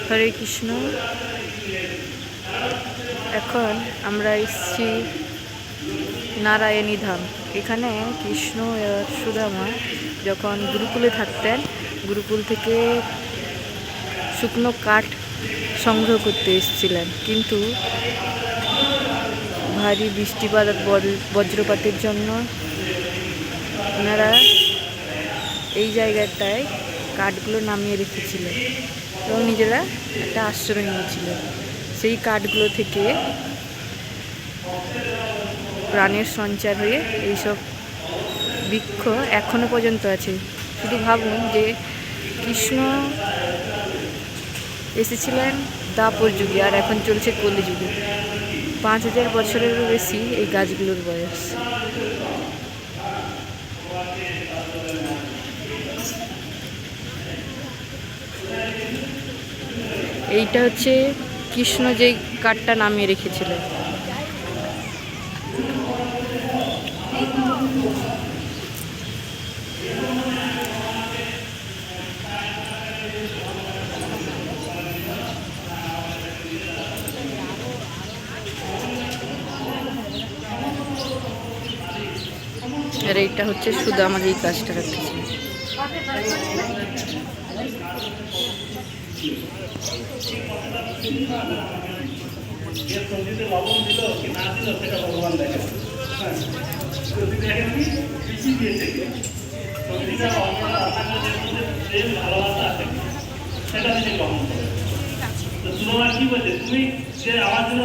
হরে কৃষ্ণ। এখন আমরা এসেছি নারায়ণী ধাম। এখানে কৃষ্ণ আর সুদামা যখন গুরুকুলে থাকতেন, গুরুকুল থেকে শুকনো কাঠ সংগ্রহ করতে এসেছিলেন, কিন্তু ভারী বৃষ্টিপাত বজ্রপাতের জন্য ওনারা এই জায়গাটায় কাঠগুলো নামিয়ে রেখেছিলেন এবং নিজেরা একটা আশ্রয় নিয়েছিলেন। সেই কাঠগুলো থেকে প্রাণের সঞ্চার হয়ে এইসব বৃক্ষ এখনো পর্যন্ত আছে। শুধু ভাবুন যে কৃষ্ণ এসেছিলেন দ্বাপর যুগে, আর এখন চলছে কলিযুগে। 5000 বছরেরও বেশি এই গাছগুলোর বয়স। এইটা হচ্ছে কৃষ্ণ যেই কাঠটা নামিয়ে রেখেছিলেন। আর এইটা হচ্ছে সুদামা যেই কাজটা রাখতেছে। কি বলছে তুমি যে আমার জন্য